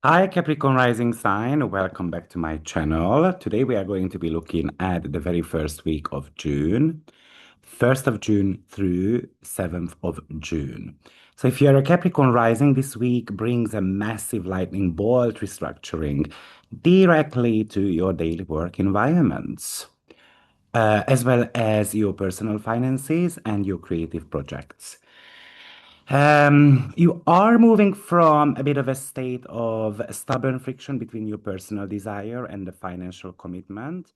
Hi, Capricorn rising sign. Welcome back to my channel. Today we are going to be looking at the very first week of June, 1st of June through 7th of June. So if you're a Capricorn rising, this week brings a massive lightning bolt restructuring directly to your daily work environments, as well as your personal finances and your creative projects. You are moving from a bit of a state of stubborn friction between your personal desire and the financial commitment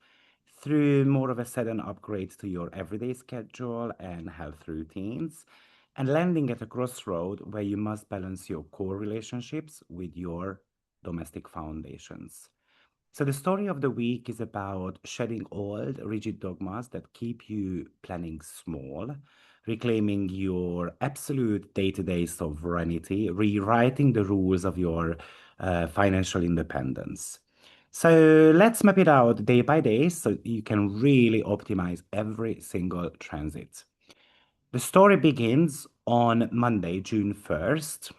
through more of a sudden upgrade to your everyday schedule and health routines, and landing at a crossroad where you must balance your core relationships with your domestic foundations. So, the story of the week is about shedding old, rigid dogmas that keep you planning small, reclaiming your absolute day to day sovereignty, rewriting the rules of your financial independence. So, let's map it out day by day so you can really optimize every single transit. The story begins on Monday, June 1st,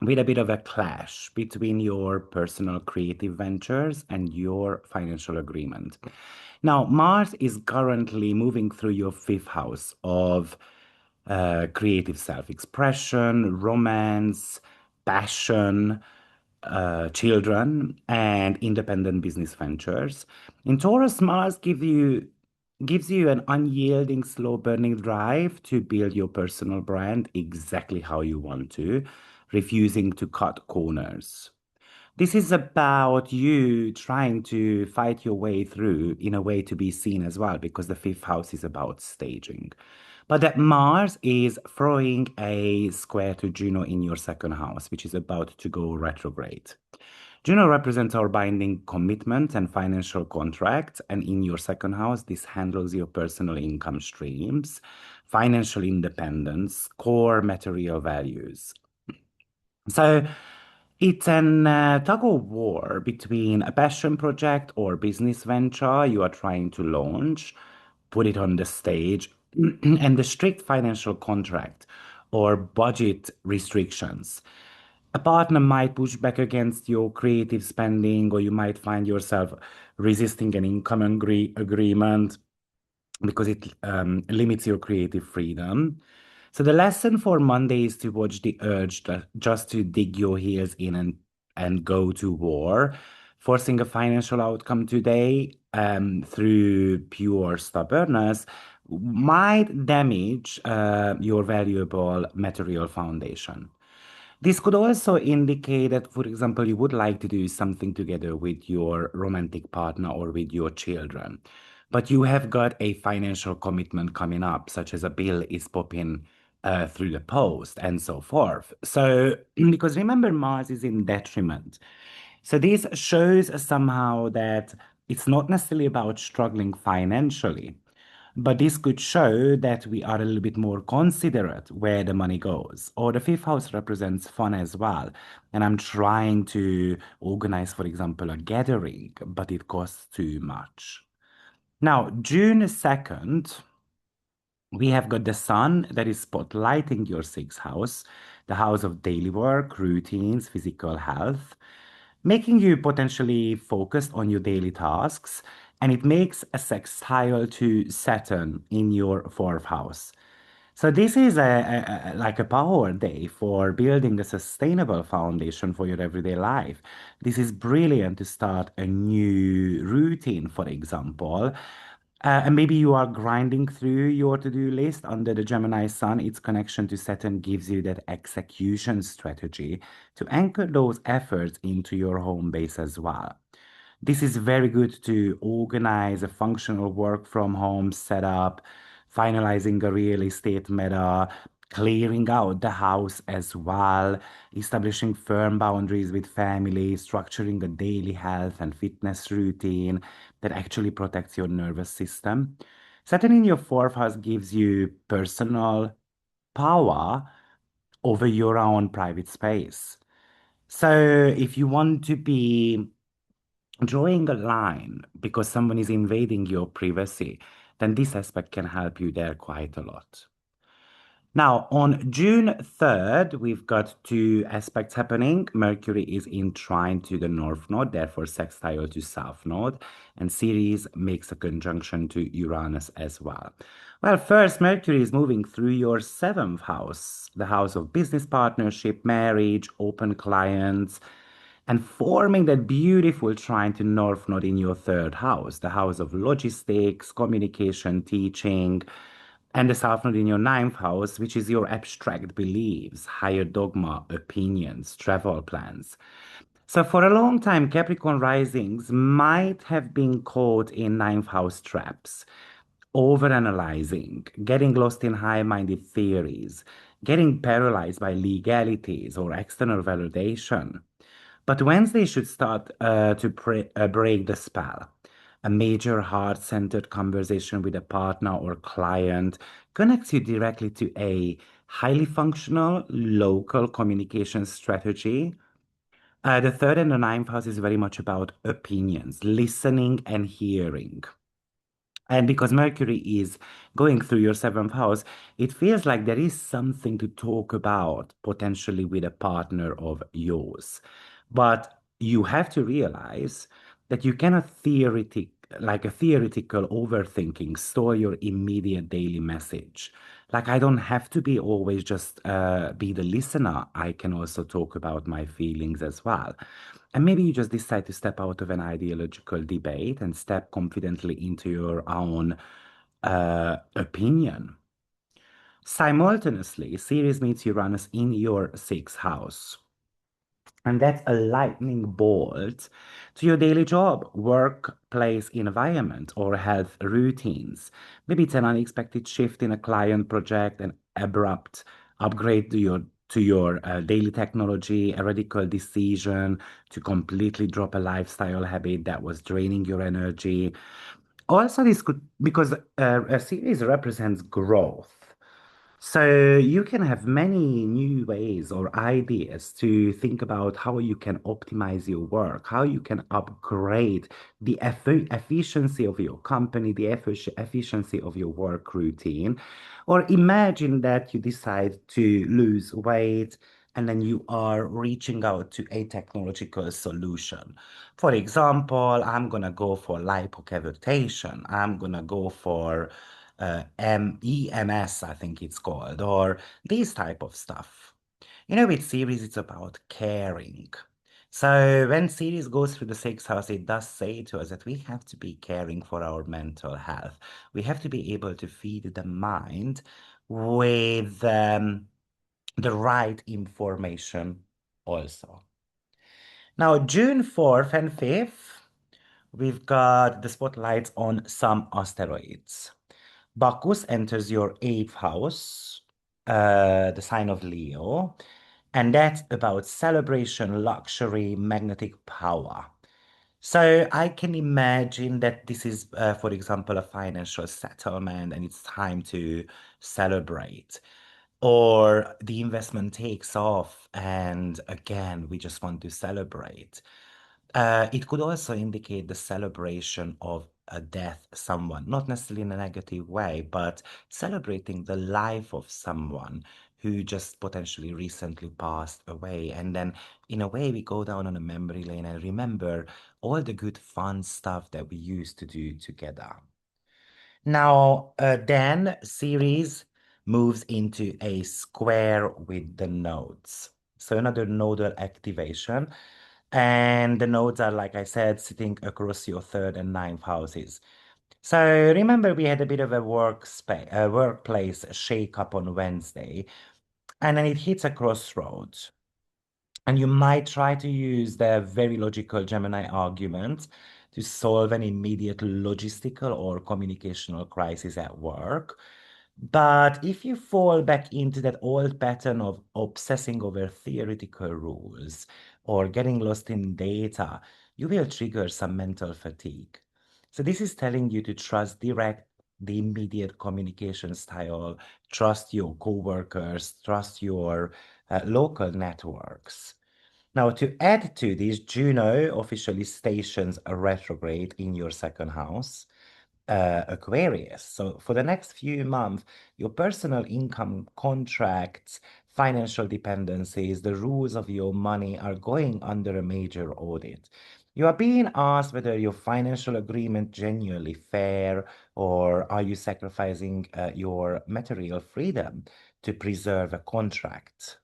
with a bit of a clash between your personal creative ventures and your financial agreement. Now, Mars is currently moving through your fifth house of creative self expression, romance, passion, children, and independent business ventures. In Taurus, Mars gives you an unyielding, slow burning drive to build your personal brand exactly how you want to, refusing to cut corners. This is about you trying to fight your way through in a way to be seen as well, because the fifth house is about staging. But that Mars is throwing a square to Juno in your second house, which is about to go retrograde. Juno represents our binding commitment and financial contracts, and in your second house, this handles your personal income streams, financial independence, core material values. So it's an tug of war between a passion project or business venture you are trying to launch, put it on the stage, and the strict financial contract or budget restrictions. A partner might push back against your creative spending, or you might find yourself resisting an income agreement because it limits your creative freedom. So the lesson for Monday is to watch the urge just to dig your heels in and go to war, forcing a financial outcome today through pure stubbornness might damage your valuable material foundation. This could also indicate that, for example, you would like to do something together with your romantic partner or with your children, but you have got a financial commitment coming up, such as a bill is popping through the post and so forth. So, because remember, Mars is in detriment. So, this shows somehow that it's not necessarily about struggling financially, but this could show that we are a little bit more considerate where the money goes. Or the fifth house represents fun as well. And I'm trying to organize, for example, a gathering, but it costs too much. Now, June 2nd, we have got the sun that is spotlighting your sixth house, the house of daily work, routines, physical health, making you potentially focused on your daily tasks. And it makes a sextile to Saturn in your fourth house. So this is like a power day for building a sustainable foundation for your everyday life. This is brilliant to start a new routine, for example. And maybe you are grinding through your to-do list under the Gemini Sun. Its connection to Saturn gives you that execution strategy to anchor those efforts into your home base as well. This is very good to organize a functional work from home setup, finalizing a real estate meta, clearing out the house as well, establishing firm boundaries with family, structuring a daily health and fitness routine that actually protects your nervous system. Saturn in your fourth house gives you personal power over your own private space. So if you want to be drawing a line because someone is invading your privacy, then this aspect can help you there quite a lot. Now, on June 3rd, we've got two aspects happening. Mercury is in trine to the North Node, therefore sextile to South Node, and Ceres makes a conjunction to Uranus as well. Well, first, Mercury is moving through your seventh house, the house of business partnership, marriage, open clients, and forming that beautiful trine to North Node in your third house, the house of logistics, communication, teaching, and the South Node in your ninth house, which is your abstract beliefs, higher dogma, opinions, travel plans. So for a long time, Capricorn risings might have been caught in ninth house traps, overanalyzing, getting lost in high-minded theories, getting paralyzed by legalities or external validation. But Wednesday should start to break the spell. A major heart-centered conversation with a partner or client connects you directly to a highly functional local communication strategy. The third and the ninth house is very much about opinions, listening and hearing. And because Mercury is going through your seventh house, it feels like there is something to talk about potentially with a partner of yours. But you have to realize that you cannot like a theoretical overthinking, store your immediate daily message. Like I don't have to be always just be the listener. I can also talk about my feelings as well. And maybe you just decide to step out of an ideological debate and step confidently into your own opinion. Simultaneously, Ceres meets Uranus in your sixth house. And that's a lightning bolt to your daily job, workplace environment, or health routines. Maybe it's an unexpected shift in a client project, an abrupt upgrade to your daily technology, a radical decision to completely drop a lifestyle habit that was draining your energy. Also, this could because a series represents growth. So you can have many new ways or ideas to think about how you can optimize your work, how you can upgrade the efficiency of your company, the efficiency of your work routine. Or imagine that you decide to lose weight and then you are reaching out to a technological solution. For example, I'm gonna go for lipocavitation. I'm gonna go for EMS, I think it's called, or these type of stuff. You know, with series, it's about caring. So when series goes through the sixth house, it does say to us that we have to be caring for our mental health. We have to be able to feed the mind with the right information also. Now, June 4th and 5th, we've got the spotlights on some asteroids. Bacchus enters your eighth house, the sign of Leo, and that's about celebration, luxury, magnetic power. So I can imagine that this is, for example, a financial settlement and it's time to celebrate. Or the investment takes off and again, we just want to celebrate. It could also indicate the celebration of a death, someone, not necessarily in a negative way, but celebrating the life of someone who just potentially recently passed away. And then, in a way, we go down on a memory lane and remember all the good, fun stuff that we used to do together. Now, then series moves into a square with the nodes. So another nodal activation. And the nodes are, like I said, sitting across your third and ninth houses. So remember, we had a bit of a workplace shake up on Wednesday, and then it hits a crossroads. And you might try to use the very logical Gemini argument to solve an immediate logistical or communicational crisis at work. But if you fall back into that old pattern of obsessing over theoretical rules or getting lost in data, you will trigger some mental fatigue. So this is telling you to trust the immediate communication style, trust your coworkers, trust your local networks. Now, to add to this, Juno officially stations a retrograde in your second house. Aquarius. So for the next few months, your personal income contracts, financial dependencies, the rules of your money are going under a major audit. You are being asked whether your financial agreement genuinely fair, or are you sacrificing your material freedom to preserve a contract?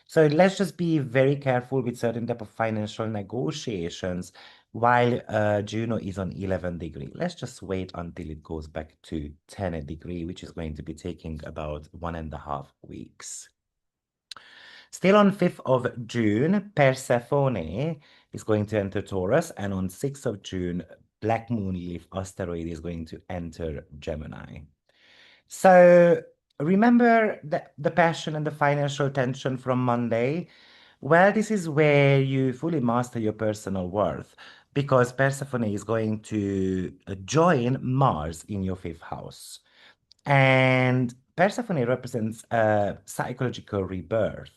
So let's just be very careful with certain type of financial negotiations while Juno is on 11 degree. Let's just wait until it goes back to 10 degree, which is going to be taking about 1.5 weeks. Still on 5th of June, Persephone is going to enter Taurus, and on 6th of June, Black Moon Leaf asteroid is going to enter Gemini. So remember the passion and the financial tension from Monday? Well, this is where you fully master your personal worth because Persephone is going to join Mars in your fifth house. And Persephone represents a psychological rebirth.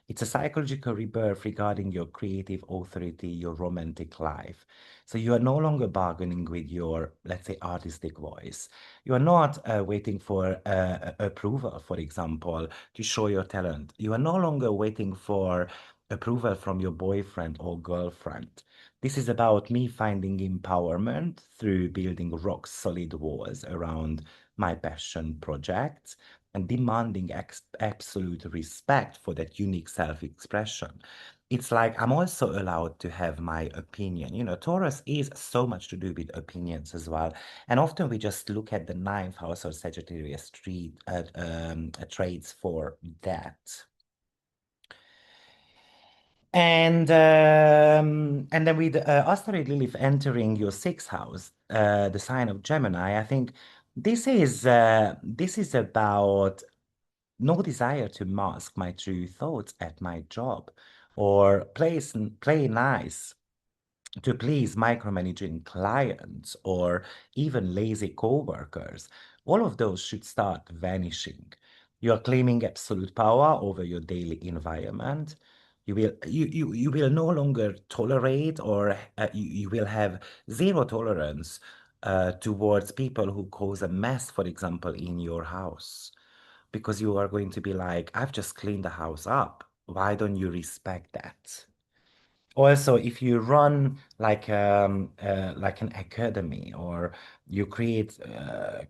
It's a psychological rebirth regarding your creative authority, your romantic life. So you are no longer bargaining with your, let's say, artistic voice. You are not waiting for approval, for example, to show your talent. You are no longer waiting for approval from your boyfriend or girlfriend. This is about me finding empowerment through building rock solid walls around my passion projects and demanding absolute respect for that unique self-expression. It's like I'm also allowed to have my opinion. You know, Taurus is so much to do with opinions as well. And often we just look at the ninth house or Sagittarius traits for that. And then with asteroid Lilith entering your sixth house, the sign of Gemini, I think this is about no desire to mask my true thoughts at my job or play nice to please micromanaging clients or even lazy coworkers. All of those should start vanishing. You are claiming absolute power over your daily environment. You will no longer tolerate or you will have zero tolerance towards people who cause a mess, for example, in your house. Because you are going to be like, I've just cleaned the house up. Why don't you respect that? Also, if you run like an academy or you create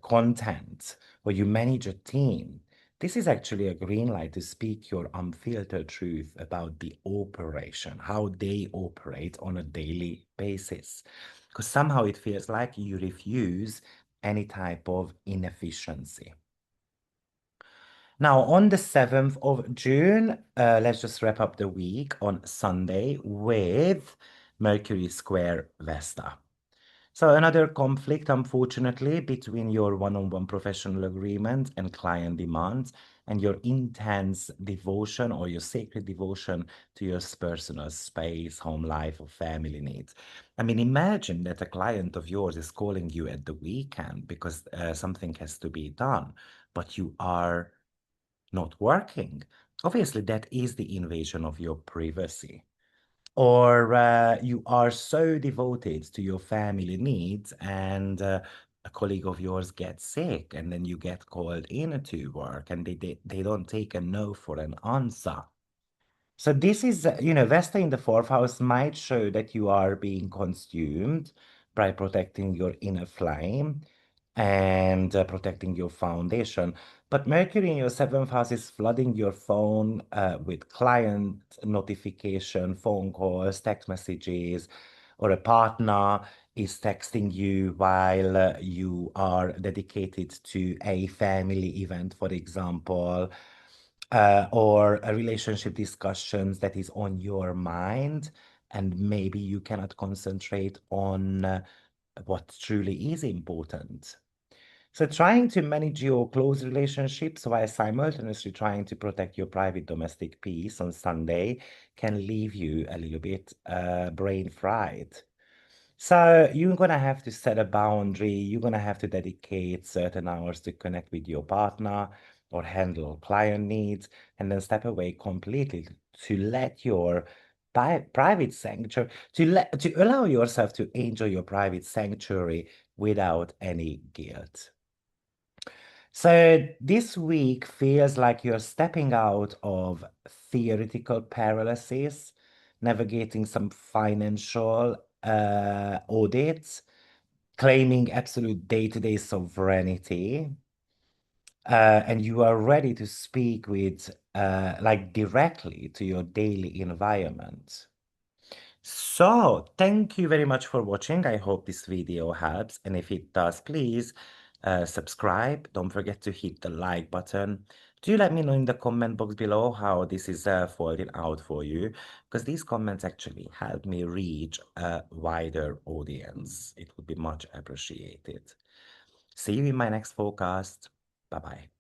content or you manage a team, this is actually a green light to speak your unfiltered truth about the operation, how they operate on a daily basis. Because somehow it feels like you refuse any type of inefficiency. Now, on the 7th of June, let's just wrap up the week on Sunday with Mercury square Vesta. So another conflict, unfortunately, between your one-on-one professional agreement and client demands and your intense devotion or your sacred devotion to your personal space, home life, or family needs. I mean, imagine that a client of yours is calling you at the weekend because something has to be done, but you are not working. Obviously, that is the invasion of your privacy. Or you are so devoted to your family needs and a colleague of yours gets sick and then you get called in to work and they don't take a no for an answer. So this is, Vesta in the fourth house might show that you are being consumed by protecting your inner flame and protecting your foundation. But Mercury in your seventh house is flooding your phone with client notification, phone calls, text messages, or a partner is texting you while you are dedicated to a family event, for example, or a relationship discussions that is on your mind, and maybe you cannot concentrate on what truly is important. So trying to manage your close relationships while simultaneously trying to protect your private domestic peace on Sunday can leave you a little bit brain fried. So you're gonna have to set a boundary. You're gonna have to dedicate certain hours to connect with your partner or handle client needs, and then step away completely to let your private sanctuary, to allow yourself to enjoy your private sanctuary without any guilt. So this week feels like you're stepping out of theoretical paralysis, navigating some financial audits, claiming absolute day-to-day sovereignty, and you are ready to speak with like directly to your daily environment. So, thank you very much for watching. I hope this video helps. And if it does, please subscribe. Don't forget to hit the like button. Do let me know in the comment box below how this is folding out for you, because these comments actually help me reach a wider audience. It would be much appreciated. See you in my next forecast. Bye-bye.